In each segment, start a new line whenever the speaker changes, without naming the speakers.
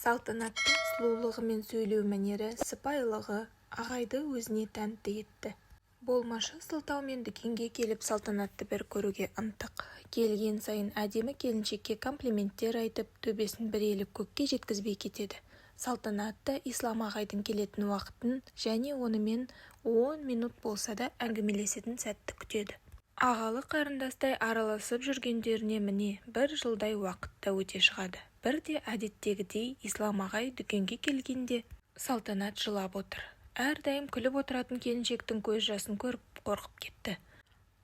Салтанаттың сұлулығы мен сөйлеу мәнері, сыпайылығы ағайды өзіне тәнті етті. Болмашы сылтаумен дүкенге келіп салтанатты бір көруге ынтық. Келген сайын әдемі келіншекке комплименттер айтып, төбесін бір еліп көкке жеткізбей кетеді. Салтанатты Ислам ағайдың келетін уақытын және онымен 10 минут болса да әңгімелесетін сәтті күтеді. Ағалы қарындастай араласып жүргендеріне міне бір жылдай уақытта өте шығады. Бірде әдеттегідей Ислам ағай дүкенге келгенде Салтанат жылап отыр. Әрдайым күліп отыратын келіншектің көз жасын көріп қорқып кетті.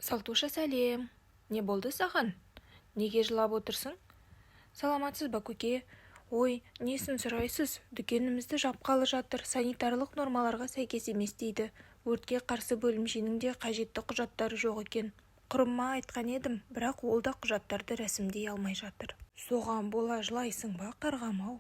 Салтуша, сәлем. Не болды саған? Неге жылап отырсың? Саламатсыз ба, көке? Ой, несін сұрайсыз? Дүкенімізді жапқалы жатыр, санитарлық нормаларға сәйкес емес дейді. Өртке қарсы бөлімшенің де қажетті құжаттары жоқ екен. Құрыма айтқан едім, бірақ ол да құжаттарды рәсімдей алмай жатыр. Соған бола жылайсың ба, қарғам-ау?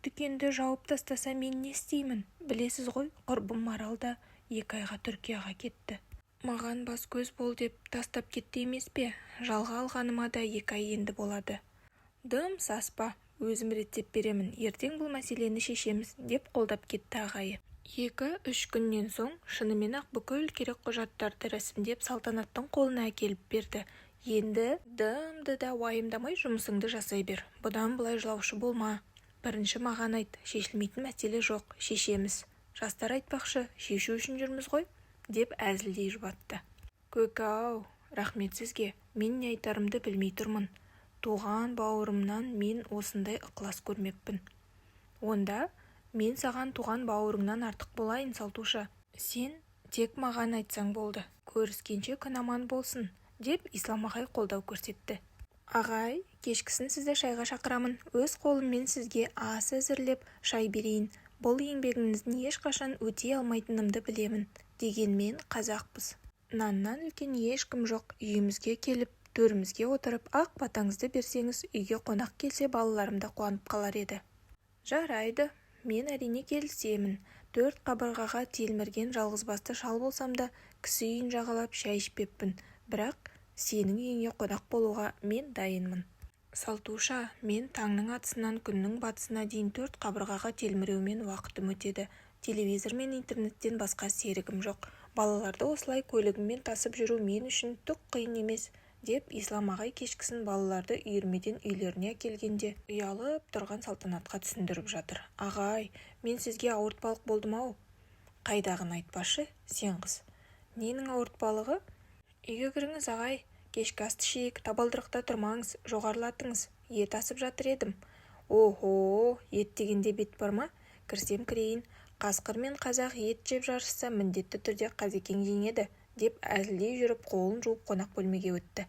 Дүкенді жауып тастаса мен не істеймін? Білесіз ғой, құрбым Марал да 2 айға Түркияға кетті. Маған бас көз бол деп тастап кетті емес пе? Жалға алғаныма да 2 ай енді болады. Дым саспа, өзім реттеп беремін, ертең бұл мәселені шешеміз, деп қолдап кетті ағайы. 2-3 күннен соң шынымен-ақ бүкіл керек құжаттарды рәсімдеп Салтанаттың қолына әкеліп берді. Енді дымды да уайымдамай жұмысыңды жасай бер. Бұдан былай жылаушы болма. Бірінші маған айт, шешілмейтін мәселе жоқ, шешеміз. Жастар айтпақшы, шешу үшін жүрміз ғой, деп әзілдей жұбатты. Көк-ау, рахмет сізге, мен не айтарымды білмей тұрмын. Туған бауырымнан мен осындай ықылас көрмеппін. Онда мен саған туған бауырыңнан артық болайын, Салтуша. Сен тек маған айтсаң болды. Көріскенше күн аман болсын, деп Ислам ағай қолдау көрсетті. Ағай, кешкісін сізді шайға шақырамын. Өз қолыммен сізге ас әзірлеп, шай берейін. Бұл еңбегіңіздің ешқашан өтей алмайтынымды білемін. Дегенмен қазақпыз. Наннан үлкен ешкім жоқ. Үйімізге келіп, төрімізге отырып, ақ батаңызды берсеңіз, үйге қонақ келсе балаларым да қуанып қалар еді. Жарайды, мен әрине келісемін. 4 қабырғаға телмірген жалғызбасты шал болсам да, кісі үйін жағалап шай ішпеппін. Бірақ сенің үйіңе қонақ болуға мен дайынмын. Салтуша, мен таңның атысынан күннің батысына дейін 4 қабырғаға телміреумен уақытым өтеді. Телевизор мен интернеттен басқа серігім жоқ. Балаларды осылай көлігіммен тасып жүру мен үшін түк қиын емес, деп Ислам ағай кешкісін балаларды үйірмеден үйлеріне келгенде ұялып тұрған Салтанатқа түсіндіріп жатыр. Ағай, мен сізге ауыртпалық болдым-ау? Қайдағын айтпашы, сен қыз. Ненің ауыртпалығы? Үйге кіріңіз, ағай. Кешкі асты ішейік, табалдырықта тұрмаңыз, жоғарылатыңыз. Ет асып жатыр едім. Охо, ет дегенде бет бар ма? Кірсем кірейін. Қасқыр мен қазақ ет жеп жарысса міндетті түрде Қазекең жеңеді, деп әзілдей жүріп қолын жуып қонақ бөлмеге өтті.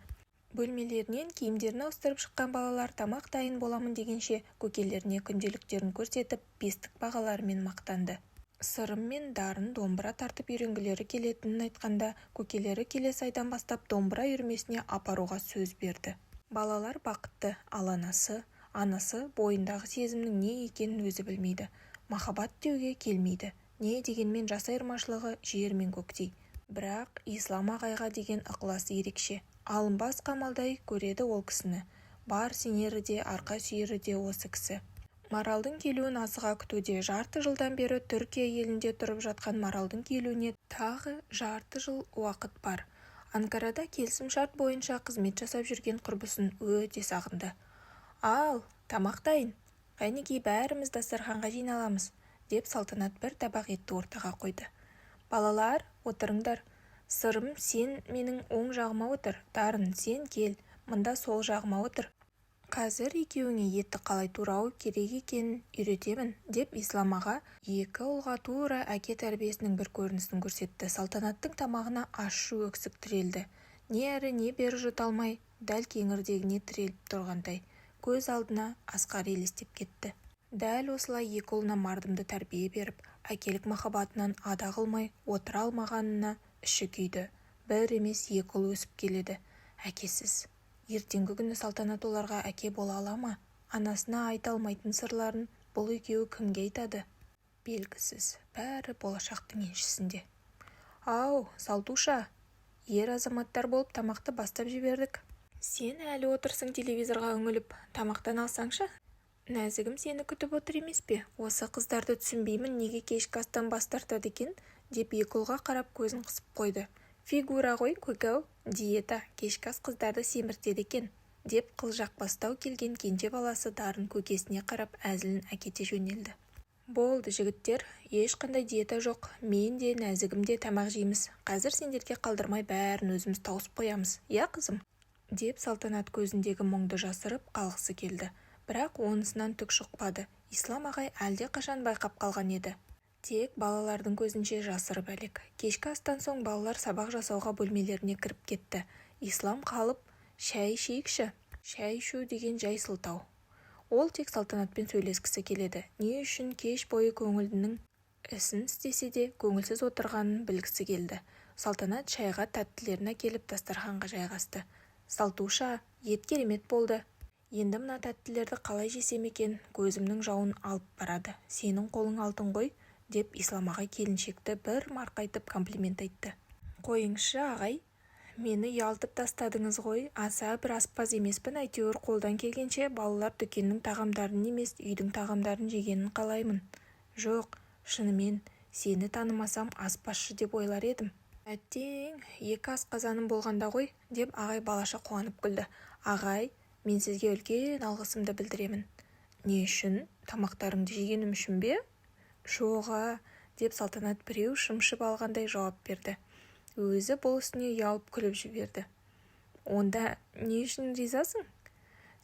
Бөлмелерінен киімдерін ауыстырып шыққан балалар тамақ дайын боламын дегенше көкелеріне күнделіктерін көрсетіп, бестік бағаларымен мақтанды. Сырым мен дарын домбыра тартып үйренгілері келетінін айтқанда, көкелері келесі айдан бастап домбыра үйірмесіне апаруға сөз берді. Балалар бақытты, ал анасы бойындағы сезімнің не екенін өзі білмейді. Махаббат деуге келмейді. Не дегенмен жас айырмашылығы жер мен көктей. Бірақ Ислам ағайға деген ықыласы ерекше. Алынбас қамалдай көреді ол кісіні. Бар сенері де, арқа сүйері де осы кісі. Маралдың келуін асыға күтуде. Жарты жылдан бері Түркия елінде тұрып жатқан Маралдың келуіне тағы жарты жыл уақыт бар. Анкарада келісім шарт бойынша қызмет жасап жүрген құрбысын өте сағынды. Ал, тамақ дайын. Қайнекей, бәріміз дастарханға жиналамыз, деп Салтанат бір табақ етті ортаға қойды. Балалар, отырыңдар. Сырым, сен менің оң жағыма отыр. Дарын, сен кел, мында сол жағыма отыр. Қазір екеуіңе етті қалай турау керек екенін үйретемін, деп Ислам аға 2 ұлға тура әке тәрбиесінің бір көрінісін көрсетті. Салтанаттың тамағына ащы өксік тірелді. Не әрі не бері жұта алмай, дәл кеңірдегіне тіреліп тұрғандай. Көз алдына Асқар елестеп кетті. Дәл осылай 2 ұлына мардымды тәрбие беріп, әкелік махаббатынан ада қылмай отыра алмағанына іші күйді. Бір емес 2 ұл өсіп келеді. Әкесіз. Ертеңгі күні Салтанат оларға әке бола ала ма? Анасына айта алмайтын сырларын бұл екеуі кімге айтады? Белгісіз. Бәрі болашақтың еншісінде. Ау, Салтуша, ер азаматтар болып тамақты бастап жібердік. Сен әлі отырсың телевизорға үңіліп, тамақтан алсаңшы? Нәзігім сені күтіп отыр емес пе? Осы қыздарды түсінбеймін, неге кешкі астан бас тартады екен? Деп екі ұлға қарап көзін қысып қойды. Фигура ғой, көкәу, диета, кешкі ас қыздарды семіртеді екен. Деп қылжақбастау келген кенже баласы дарын көкесіне қарап әзілін әкете жөнелді. Болды жігіттер, ешқандай диета жоқ, мен де нәзігім де тамақ жейміз. Қазір сендерге қалдырмай бәрін өзіміз тауысып қоямыз, иә қызым? Деп Салтанат көзіндегі мұңды жасырып қалғысы келді. Бірақ онысынан түк шықпады. Ислам ағай әлде қашан байқап қалған еді. Тек балалардың көзінше жасырып әлек. Кешкі астан соң балалар сабақ жасауға бөлмелеріне кіріп кетті. Ислам қалып, шәй ішейікші. Шәй ішу деген жай сылтау. Ол тек Салтанатпен сөйлескісі келеді. Не үшін кеш бойы көңілінің ісін істесе де көңілсіз отырғанын білгісі келді. Салтанат шайға тәттілерін әкеліп дастарханға жайғасты. Салтуша, ет керемет болды. Енді мына тәттілерді қалай жесем екен, көзімнің жауын алып барады. Сенің қолың алтын ғой, деп Ислам ағай келіншекті бір марқайтып комплимент айтты. Қойыңызшы ағай, мені ұялтып тастадыңыз ғой, аса бір аспаз емеспін, әйтеуір қолдан келгенше балалар дүкеннің тағамдарын емес, үйдің тағамдарын жегенін қалаймын. Жоқ, шынымен, сені танымасам аспазшы деп ойлар едім. Әттең, екі асқазаным болғанда ғой, деп ағай балаша қуанып күлді. Ағай, мен сізге үлкен алғысымды білдіремін. Не үшін? Тамақтарыңды жегенім үшін бе? Жоға, деп Салтанат біреу шымшып алғандай жауап берді. Өзі бұл үстіне ұялып күліп жіберді. Онда не үшін ризасың?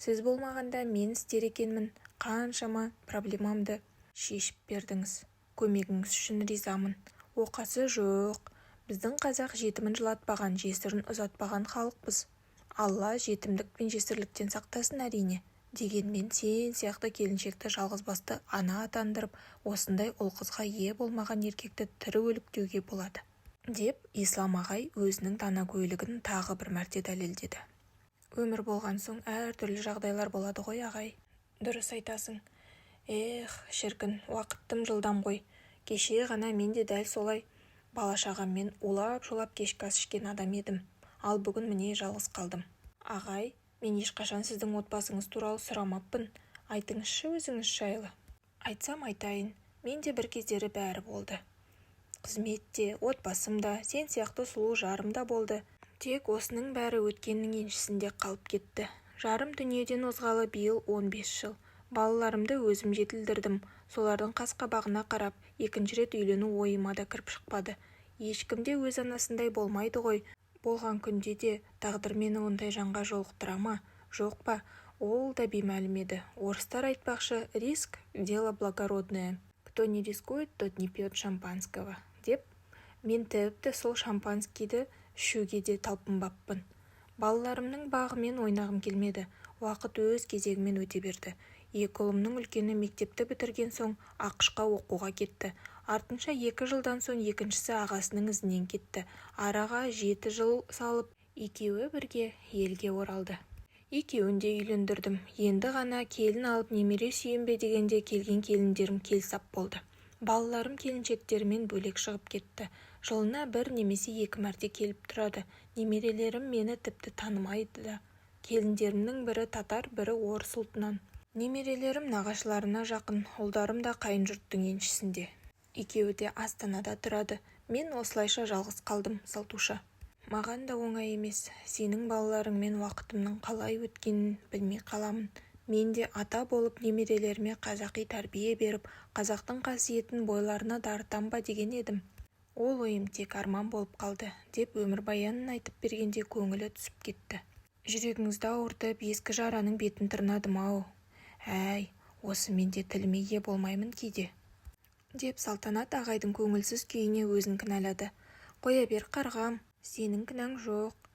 Сіз болмағанда мен істер екенмін, қаншама проблемамды шешіп бердіңіз. Көмегіңіз үшін ризамын. Оқасы жоқ. Біздің қазақ жетімін жылатпаған, жесірін ұзатпаған халықпыз. Алла жетімдік пен жесірліктен сақтасын әрине. Дегенмен сен сияқты келіншекті жалғызбасты ана атандырып, осындай ұл қызға ие болмаған еркекті тірі өлік деуге болады. Деп Ислам ағай өзінің данагөйлігін тағы бір мәрте дәлелдеді. Өмір болған соң әртүрлі жағдайлар болады ғой ағай. Дұрыс айтасың. Шіркін, уақыттым жылдам ғой. Кеше ғана мен де дәл солай бала-шағаммен улап-шулап кешкі ас ішкен адам едім. Ал бүгін міне жалғыз қалдым. Ағай, мен ешқашан сіздің отбасыңыз туралы сұрамаппын. Айтыңызшы өзіңіз жайлы. Айтсам айтайын, мен де бір кездері бәрі болды. Қызметте, отбасымда, сен сияқты сұлу жарым да болды. Тек осының бәрі өткеннің еншісінде қалып кетті. Жарым дүниеден озғалы биыл 15 жыл. Балаларымды өзім жетілдірдім. Солардың қас-қабағына қарап, екінші рет үйлену ойыма да кіріп шықпады. Ешкімде өз анасындай болмайды ғой. Болған күнде де тағдыр мені ондай жанға жолықтыра ма, жоқ па, ол да беймәлім еді. Орыстар айтпақшы, риск – дело благородное. Кто не рискует, тот не пьет шампанского. Деп, мен тіпті сол шампанскийді ішуге де талпынбаппын. Балаларымның бағымен ойнағым келмеді. Уақыт өз кезегімен өте берді. Екі ұлымның үлкені мектепті бітірген соң ақшқа оқуға кетті. Артынша 2 жылдан соң екіншісі ағасының ізінен кетті. Араға 7 жыл салып, екеуі бірге елге оралды. Екеуін де үйлендірдім. Енді ғана келін алып немере сүйем бе дегенде келген келіндерім келсап болды. Балаларым келіншектерімен бөлек шығып кетті. Жылына 1 немесе 2 мәрте келіп тұрады. Немерелерім мені тіпті танымайды да. Келіндерімнің бірі татар, бірі орыс ұлтынан. Немерелерім нағашыларына жақын, ұлдарым да қайын жұрттың еншісінде. Екеуі де Астанада тұрады. Мен осылайша жалғыз қалдым, Салтуша. Маған да оңай емес. Сенің балаларыңмен уақытымның қалай өткенін білмей қаламын. Мен де ата болып немерелеріме қазақи тәрбие беріп, қазақтың қасиетін бойларына дарытам ба деген едім. Ол ойым тек арман болып қалды, деп өмірбаянын айтып бергенде көңілі түсіп кетті. Жүрегіңізді ауыртып, ескі жараның бетін тырнадым-ау. Әй, осы менде тіліме ие болмаймын кейде. Деп Салтанат ағайдың көңілсіз күйіне өзін кінәлады. Қоя бер қарғам, сенің кінәң жоқ.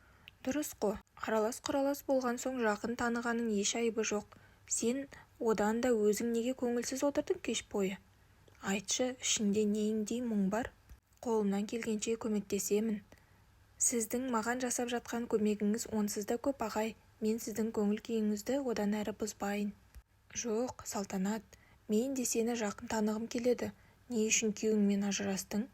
Дұрыс қо, аралас-құралас болған соң жақын танығаның еш айыбы жоқ. Сен одан да өзің неге көңілсіз отырдың кеш бойы? Айтшы, ішінде неңдей мұң бар? Қолымнан келгенше көмектесемін. Сіздің маған жасап жатқан көмегіңіз онсыз да көп ағай. Мен сіздің көңіл күйіңізді одан әрі бұзбайын. Жоқ, Салтанат, мен де сені жақын танығым келеді. Не үшін күйеуіңмен ажырастың?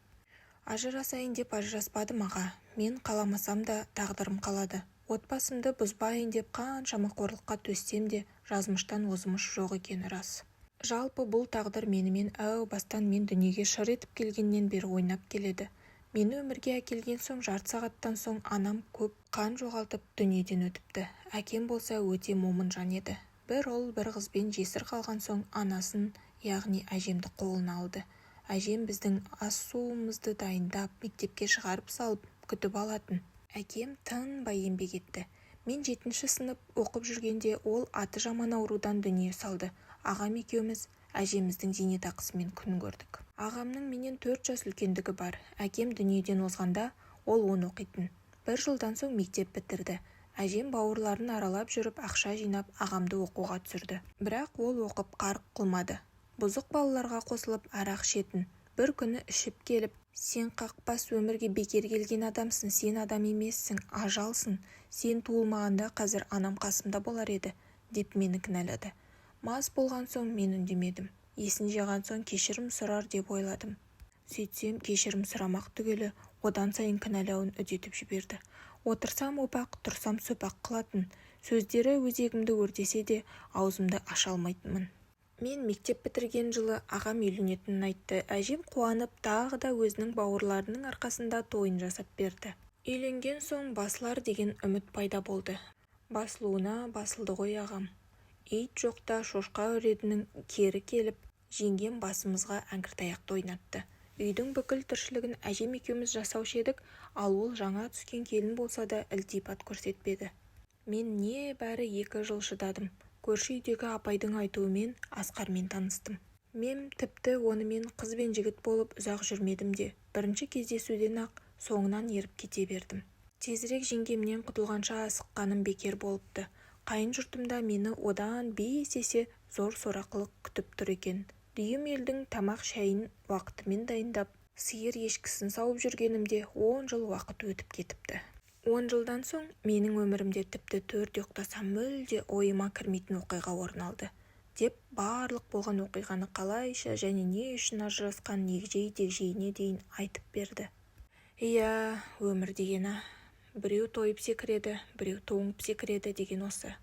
Ажырасайын деп ажыраспадым аға. Мен қаламасам да тағдырым қалады. Отбасымды бұзбайын деп қаншама қорлыққа төссем де жазмыштан озмыш жоқ екені рас. Жалпы бұл тағдыр менімен әу бастан мен дүниеге шыр етіп келгеннен бері ойнап келеді. Мені өмірге әкелген соң жарты сағаттан соң анам көп қан жоғалтып дүниеден өтіпті. Әкем болса өте момын жан еді. Бір ұл бір қызбен жесір қалған соң анасын, яғни әжемді қолына алды. Әжем біздің ас суымызды дайындап, мектепке шығарып салып, күтіп алатын. Әкем тынбай еңбек етті. Мен 7-ші сынып оқып жүргенде ол аты жаман аурудан дүние салды. Ағам екеуміз әжеміздің зейнетақысымен күн көрдік. Ағамның менен 4 жас үлкендігі бар. Әкем дүниеден озғанда ол 10 оқитын. Бір жылдан соң мектеп бітірді. Әжем бауырларын аралап жүріп ақша жинап ағамды оқуға түсірді. Бірақ ол оқып қарық қылмады. Бұзық балаларға қосылып арақ ішетін. Бір күні ішіп келіп, сен қақпас өмірге бекер келген адамсың, сен адам емессің, ажалсың, сен туылмағанда қазір анам қасымда болар еді, деп мені кінәлады. Мас болған соң мен үндемедім. Есін жиған соң кешірім сұрар деп ойладым. Сөйтсем кешірім сұрамақ түгелі одан сайын кінәлауын үдетіп жіберді. Отырсам опақ, тұрсам сөпақ қылатын. Сөздері өзегімді өртесе де аузымды аша алмайтынмын. Мен мектеп бітірген жылы ағам үйленетінін айтты. Әжем қуанып тағы да өзінің бауырларының арқасында тойын жасап берді. Үйленген соң басылар деген үміт пайда болды. Басылуына басылды ғой ағам. Ит жоқта шошқа үредінің кері келіп, жеңгем басымызға әңгіртаяқты ойнатты. Үйдің бүкіл тіршілігін әжем екеуміз жасаушы едік, ал ол жаңа түскен келін болса да ілтипат көрсетпеді. Мен небәрі 2 жыл шыдадым. Көрші үйдегі апайдың айтуымен Асқармен таныстым. Мен тіпті онымен қыз бен жігіт болып ұзақ жүрмедім де, бірінші кездесуден-ақ соңынан еріп кете бердім. Тезірек жеңгемнен құтылғанша асыққаным бекер болыпты. Қайын жұртымда мені одан 5 есе зор сорақылық күтіп тұр екен. Дүйім елдің тамақ шайын уақытымен дайындап, сиыр ешкісін сауып жүргенімде 10 жыл уақыт өтіп кетіпті. 10 жылдан соң менің өмірімде тіпті 4 ұйықтасам мүлде ойыма кірмейтін оқиға орын алды. Деп барлық болған оқиғаны қалайша және не үшін ажырасқан егжей-тегжейіне дейін айтып берді. Иә, өмір дегені, біреу тойып секіреді, біреу тоңып секіреді деген осы.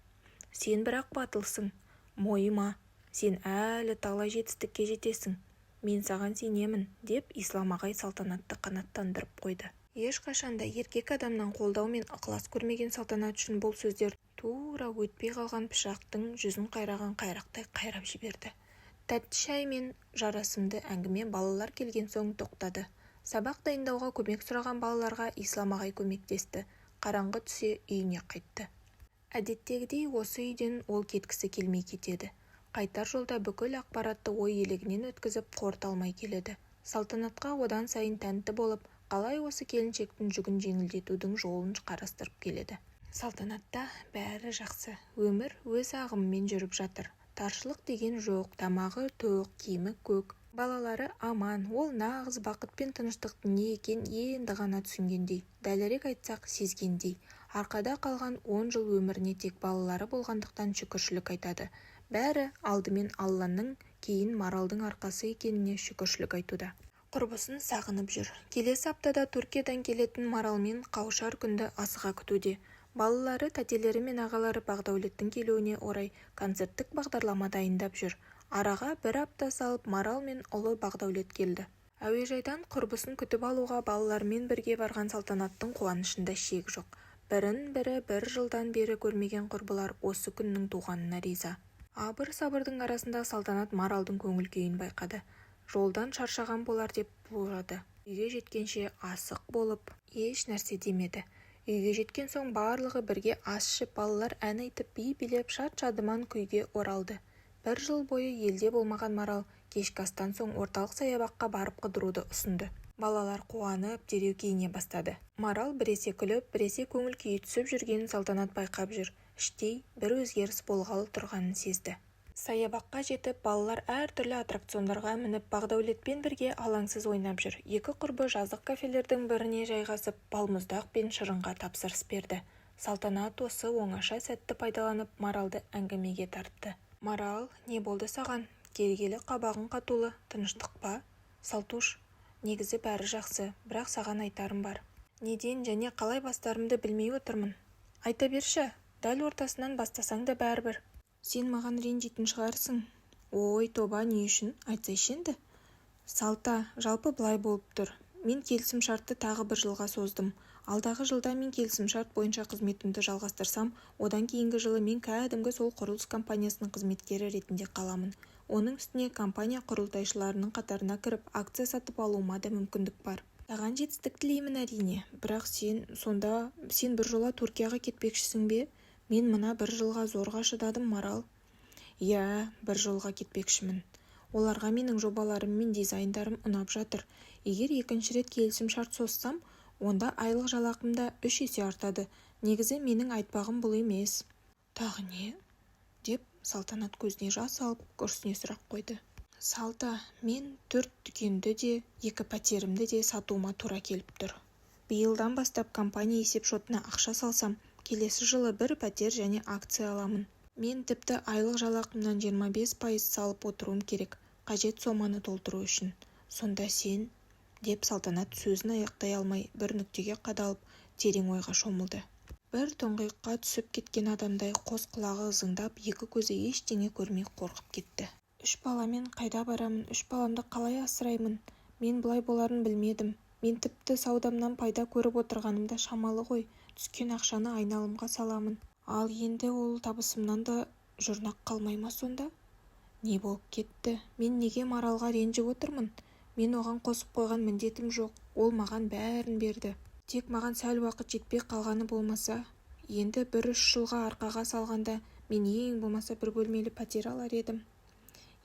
Сен бірақ батылсың, мойыма, сен әлі талай жетістікке жетесің. Мен саған сенемін, деп Ислам ағай салтанатты қанаттандырып қойды. Ешқашанда еркек адамнан қолдау мен ықылас көрмеген Салтанат үшін бұл сөздер тура өтпей қалған пышақтың жүзін қайраған қайрақтай қайрап жіберді. Тәтті шай мен жарасымды әңгіме балалар келген соң тоқтады. Сабақ дайындауға көмек сұраған балаларға Ислам ағай көмектесті. Қараңғы түсе үйіне қайтты. Әдеттегідей осы үйден ол кеткісі келмей кетеді. Қайтар жолда бүкіл ақпаратты ой елегінен өткізіп қорыта келеді. Салтанатқа одан сайын тәнті болып, қалай осы келіншектің жүгін жеңілдетудің жолын қарастырып келеді. Салтанатта бәрі жақсы. Өмір өз ағымымен жүріп жатыр. Таршылық деген жоқ, тамағы тоқ, киімі көк. Балалары аман, ол нағыз бақыт пен тыныштықтың не екен енді ғана түсінгендей, дәлірек айтсақ сезгендей. Арқада қалған 10 жыл өміріне тек балалары болғандықтан шүкіршілік айтады. Бәрі алдымен Алланың, кейін Маралдың арқасы екеніне шүкіршілік айтуда. Құрбысын сағынып жүр. Келесі аптада Түркиядан келетін Маралмен қауышар күнді асыға күтуде. Балалары, тәтелері мен ағалары Бақдәулеттің келуіне орай концерттік бағдарлама дайындап жүр. Араға 1 апта салып Марал мен ұлы Бақдәулет келді. Әуежайдан құрбысын күтіп алуға балалармен бірге барған Салтанаттың қуанышында шек жоқ. Бірін-бірі 1 жылдан бері көрмеген құрбылар осы күннің туғанына риза. Абыр-сабырдың арасында Салтанат Маралдың көңіл күйін байқады. Жолдан шаршаған болар деп болжады. Үйге жеткенше асық болып, еш нәрсе демеді. Үйге жеткен соң барлығы бірге ас ішіп, балалар ән айтып, би билеп, шат-шадыман күйге оралды. 1 жыл бойы елде болмаған Марал кешкі астан соң орталық саябаққа барып қыдыруды ұсынды. Балалар қуанып, дереу киіне бастады. Марал біресе күліп, біресе көңіл күйі түсіп жүргенін Салтанат байқап жүр. Іштей бір өзгеріс болғалы тұрғанын сезді. Саябаққа жетіп, балалар әртүрлі аттракциондарға мініп, Бақдәулетпен бірге алаңсыз ойнап жүр. Екі құрбы жазық кафелердің біріне жайғасып, балмұздақ пен шырынға тапсырыс берді. Салтанат осы оңаша сәтті пайдаланып, Маралды әңгімеге тартты. Марал, не болды саған? Келгелі қабағың қатулы, тыныштық па? Салтуш, негізі бәрі жақсы, бірақ саған айтарым бар. Неден және қалай бастарымды білмей отырмын. Айта берші, дәл ортасынан бастасаң да бәрібір. Сен маған ренжитін шығарсың. Ой, тоба, не үшін? Айтсайшы енді. Салта, жалпы былай болып тұр. Мен келісім шартты тағы 1 жылға создым. Алдағы жылда мен келісім шарт бойынша қызметімді жалғастырсам, одан кейінгі жылы мен кәдімгі сол құрылыс компаниясының қызметкері ретінде қаламын. Оның үстіне компания құрылтайшыларының қатарына кіріп, акция сатып алуыма да мүмкіндік бар. Саған жетістік тілеймін әрине, бірақ сен 1 жола Түркияға кетпекшісің бе? Мен мына 1 жылға зорға шыдадым, Марал. Иә, 1 жолға кетпекшімін. Оларға менің жобаларым мен дизайндарым ұнап жатыр. Егер 2-ші рет келісім шарт созсам, онда айлық жалақым да 3 есе артады. Негізі менің айтпағым бұл емес. Тағы не? Деп Салтанат көзіне жас алып күрсіне сұрақ қойды. Салта, мен 4 дүкенді де, 2 пәтерімді де сатуыма тура келіп тұр. Биылдан бастап компания есепшотына ақша салсам, келесі жылы 1 пәтер және акция аламын. Мен тіпті айлық жалақымнан 25% салып отыруым керек, қажет соманы толтыру үшін. Сонда сен, деп Салтанат сөзін аяқтай алмай бір нүктеге қадалып, терең ойға шомылды. Бір тұңғиыққа түсіп кеткен адамдай қос құлағы ызыңдап, 2 көзі ештеңе көрмей қорқып кетті. 3 баламен қайда барамын, 3 баламды қалай асыраймын? Мен бұлай боларын білмедім. Мен тіпті саудамнан пайда көріп отырғанымда шамалы ғой, түскен ақшаны айналымға саламын. Ал енді ол табысымнан да жұрнақ қалмай ма сонда? Не болып кетті? Мен неге Маралға ренжіп отырмын? Мен оған қосып қойған міндетім жоқ, ол маған бәрін берді. Тек маған сәл уақыт жетпей қалғаны болмаса, енді 1-3 жылға арқаға салғанда мен ең болмаса 1 бөлмелі пәтер алар едім.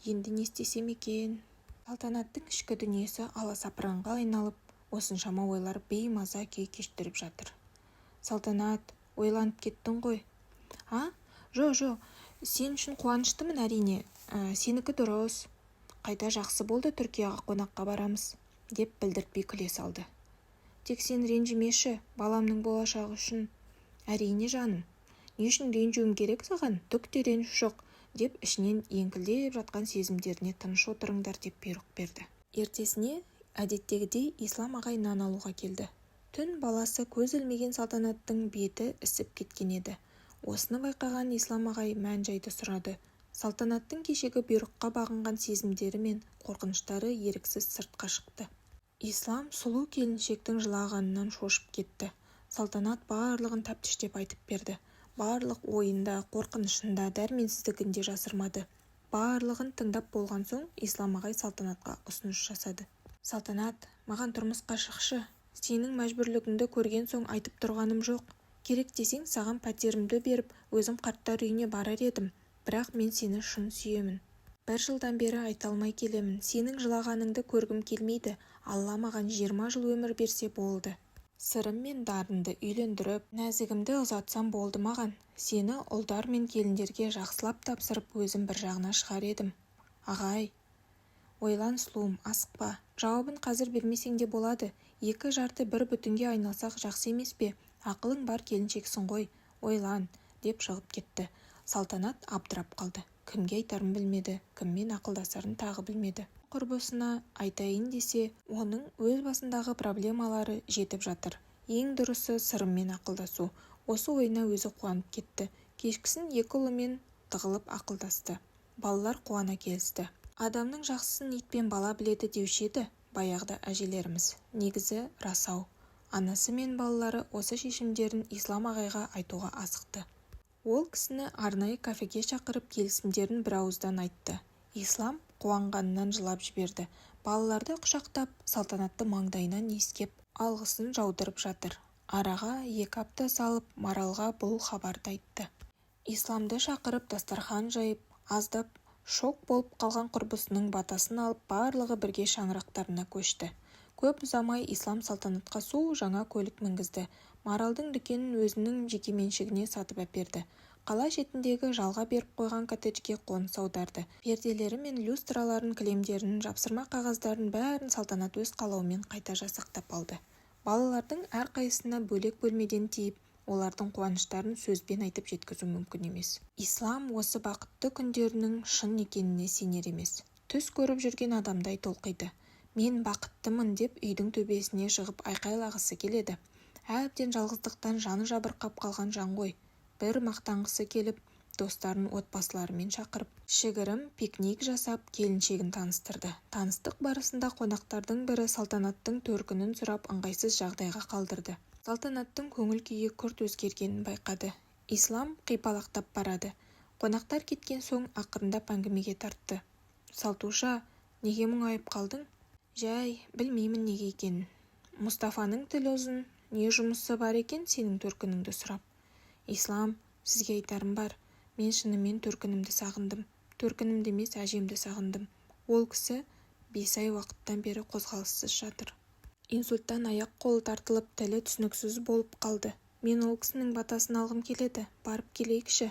Енді не істесем екен? Салтанаттың ішкі дүниесі аласапыранға айналып, осыншама ойлар беймаза күй кештіріп жатыр. Салтанат, ойланып кеттің ғой. Жо, сен үшін қуаныштымын әрине. Сенікі дұрыс. Қайта жақсы болды, Түркияға қонаққа барамыз, деп білдіртпей күле салды. Тек сен ренжімеші, баламның болашағы үшін. Әрине жаным. Не үшін ренжуім керек саған? Түк те реніш жоқ, деп ішінен еңкілдеп жатқан сезімдеріне тыныш отырыңдар деп бұйрық берді. Ертесіне әдеттегідей Ислам ағай нан алуға келді. Түн баласы көз ілмеген Салтанаттың беті ісіп кеткен еді. Осыны байқаған Ислам ағай мән-жайды сұрады. Салтанаттың кешегі бұйрыққа бағынған сезімдері мен қорқыныштары еріксіз сыртқа шықты. Ислам сұлу келіншектің жылағанынан шошып кетті. Салтанат барлығын тәптіштеп айтып берді. Барлық ойында, қорқынышында, дәрменсіздігінде жасырмады. Барлығын тыңдап болған соң Ислам ағай Салтанатқа ұсыныс жасады. Салтанат, маған тұрмысқа шықшы. Сенің мәжбүрлігіңді көрген соң айтып тұрғаным жоқ. Керек десең, саған пәтерімді беріп, өзім қарттар үйіне барар едім. Бірақ мен сені шын сүйемін. 1 жылдан бері айта алмай келемін. Сенің жылағаныңды көргім келмейді. Алла маған 20 жыл өмір берсе болды. Сырым мен дарынды үйлендіріп, нәзігімді ұзатсам болды маған. Сені ұлдар мен келіндерге жақсылап тапсырып, өзім бір жағына шығар едім. Ағай, ойлан сұлуым, асықпа. Жауабын қазір бермесең де болады. 2 жарты 1 бүтінге айналсақ жақсы емес пе? Ақылың бар келіншексің ғой. Ойлан, деп шығып кетті. Салтанат абдырап қалды. Кімге айтарын білмеді, кіммен ақылдасарын тағы білмеді. Құрбысына айтайын десе, оның өз басындағы проблемалары жетіп жатыр. Ең дұрысы сырыммен ақылдасу. Осы ойына өзі қуанып кетті. Кешкісін 2 ұлымен тығылып ақылдасты. Балалар қуана келісті. Адамның жақсысын итпен бала біледі деуші еді баяғыда әжелеріміз. Негізі расау. Анасы мен балалары осы шешімдерін Ислам ағайға айтуға асықты. Ол кісіні арнайы кафеге шақырып келісімдерін бір ауыздан айтты. Ислам қуанғанынан жылап жіберді. Балаларды құшақтап, Салтанатты маңдайынан иіскеп, алғысын жаудырып жатыр. Араға 2 апта салып, Маралға бұл хабарды айтты. Исламды шақырып дастархан жайып, аздап шок болып қалған құрбысының батасын алып, барлығы бірге шаңырақтарына көшті. Көп ұзамай Ислам Салтанатқа жаңа көлік мінгізді. Маралдың дүкенін өзінің жекеменшігіне сатып әперді. Қала шетіндегі жалға беріп қойған коттеджге қоныс аударды. Перделері мен люстраларын, кілемдерін, жапсырма қағаздарын бәрін Салтанат өз қалауымен қайта жасақтап алды. Балалардың әрқайсысына бөлек бөлмеден тиіп, олардың қуаныштарын сөзбен айтып жеткізу мүмкін емес. Ислам осы бақытты күндерінің шын екеніне сенер емес. Түс көріп жүрген адамдай толқиды. Мен бақыттымын деп үйдің төбесіне шығып айқайлағысы келеді. Әбден жалғыздықтан жаны жабырқап қалған жан ғой. Бір мақтанғысы келіп, достарын отбасыларымен шақырып, кішігірім пикник жасап, келіншегін таныстырды. Таныстық барысында қонақтардың бірі салтанаттың төркінін сұрап ыңғайсыз жағдайға қалдырды. Салтанаттың көңіл күйі күрт өзгергенін байқады. Ислам қипалақтап барады. Қонақтар кеткен соң ақырындап әңгімеге тартты. Салтуша, неге мұңайып қалдың? Жай, білмеймін неге екенін. Мұстафаның тілі ұзын, не жұмысы бар екен сенің төркініңді сұрап? Ислам, сізге айтарым бар. Мен шынымен төркінімді сағындым. Төркінімді емес, әжемді сағындым. Ол кісі 5 ай уақыттан бері қозғалыссыз жатыр. Инсульттан аяқ-қолы тартылып, тілі түсініксіз болып қалды. Мен ол кісінің батасын алғым келеді. Барып келейікші.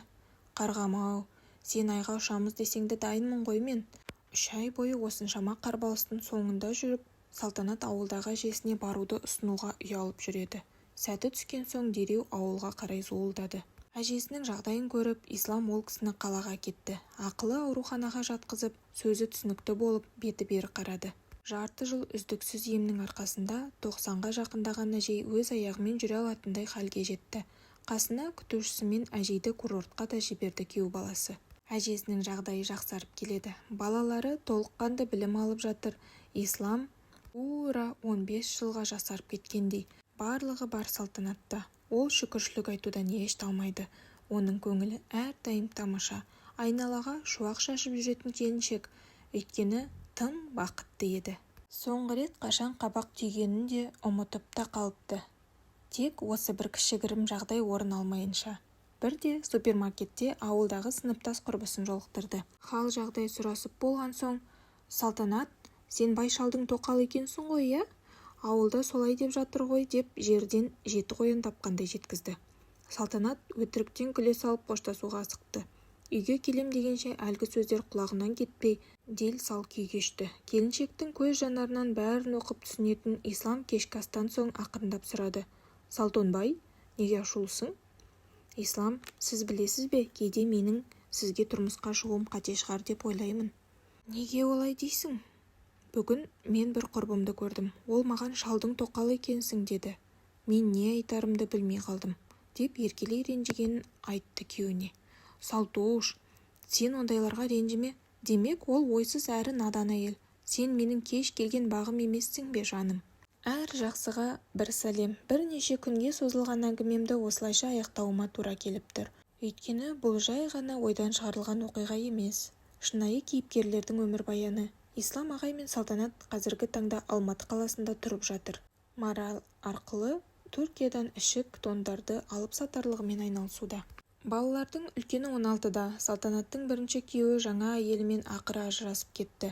Қарғам-ау, сен айға ұшамыз десеңді дайынмын ғой мен. 3 ай бойы осыншама қарбалыстың соңында жүріп, Салтанат ауылдағы әжесіне баруды ұсынуға ұялып жүреді. Сәті түскен соң дереу ауылға қарай зуылдады. Әжесінің жағдайын көріп, Ислам ол кісіні қалаға кетті. Ақылы ауруханаға жатқызып, сөзі түсінікті болып, беті бері қарады. Жарты жыл үздіксіз емнің арқасында 90-ға жақындаған әжей өз аяғымен жүре алатындай халге жетті. Қасына күтушісімен әжейді курортқа да жіберді күйеу баласы. Әжесінің жағдайы жақсарып келеді. Балалары толыққанды білім алып жатыр. Ислам тура 15 жылға жасарып кеткендей. Барлығы бар Салтанатта. Ол шүкіршілік айтудан еш талмайды. Оның көңілі әрдайым тамаша. Айналаға шуақ шашып жүретін келіншек. Өйткені тым бақытты еді. Соңғы рет қашан қабақ түйгенін де ұмытып та қалыпты. Тек осы бір кішігірім жағдай орын алмайынша. Бірде супермаркетте ауылдағы сыныптас құрбысын жолықтырды. Хал жағдай сұрасып болған соң, Салтанат, сен Байшалдың тоқалы екенсің ғой, иә? Ауылда солай деп жатыр ғой деп жерден 7 қойын тапқандай жеткізді. Салтанат өтіріктен күле салып қоштасуға асықты. Үйге келем дегенше әлгі сөздер құлағынан кетпей, дел сал күй кешті. Келіншектің көз жанарынан бәрін оқып түсінетін Ислам кешкі астан соң ақырындап сұрады. Салтонбай, неге ашулысың? Ислам, сіз білесіз бе, кейде менің сізге тұрмысқа шығуым қате шығар деп ойлаймын. Неге олай дейсің? Бүгін мен бір құрбымды көрдім. Ол маған шалдың тоқалы екенсің деді. Мен не айтарымды білмей қалдым, деп еркелей ренжігенін айтты күйеуіне. Салтуш, сен ондайларға ренжіме. Демек, ол ойсыз әрі надан әйел. Сен менің кеш келген бағым емессің бе, жаным? Әр жақсыға бір сәлем. Бірнеше күнге созылған әңгімемді осылайша аяқтауыма тура келіп тұр. Өйткені бұл жай ғана ойдан шығарылған оқиға емес. Шынайы кейіпкерлердің өмірбаяны. Ислам ағай мен Салтанат қазіргі таңда Алматы қаласында тұрып жатыр. Марал арқылы Түркиядан ішік тондарды алып сатарлығымен айналысуда. Балалардың үлкені 16-да. Салтанаттың бірінші күйеуі жаңа әйелімен ақыры ажырасып кетті.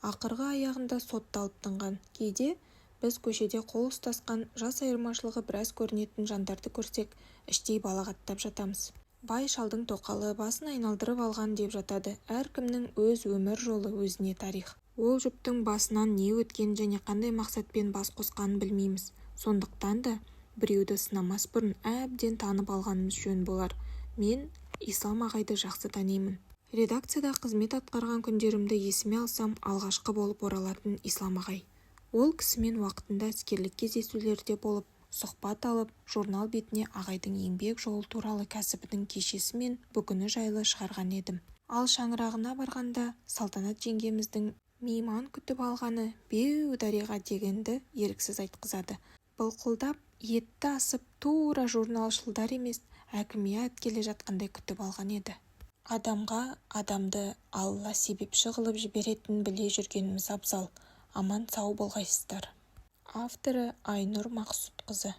Ақырғы аяғында сотталып тынған. Кейде біз көшеде қол ұстасқан жас айырмашылығы біраз көрінетін жандарды көрсек, іштей балағаттап жатамыз. Бай шалдың тоқалы басын айналдырып алған деп жатады. Әркімнің өз өмір жолы, өзіне тарих. Ол жұптың басынан не өткен және қандай мақсатпен бас қосқанын білмейміз. Сондықтан да біреуді сынамас бұрын әбден танып алғанымыз жөн болар. Мен Ислам ағайды жақсы танимын. Редакцияда қызмет атқарған күндерімді есіме алсам, алғашқы болып оралатын Ислам ағай. Ол кісімен уақытында іскерлік кездесулерде болып, сұхбат алып, журнал бетіне ағайдың еңбек жолы туралы кәсібінің кешесі мен бүгіні жайлы шығарған едім. Ал шаңырағына барғанда Салтанат жеңгеміздің мейман күтіп алғаны беу дариға дегенді еріксіз айтқызады. Былқылдап, етті асып, тура журналшылдар емес, әкімият келе жатқандай күтіп алған еді. Адамға адамды Алла себепші қылып жіберетінін біле жүргеніміз абзал. Аман сау болғайсыздар. Авторы Айнұр Мақсұтқызы.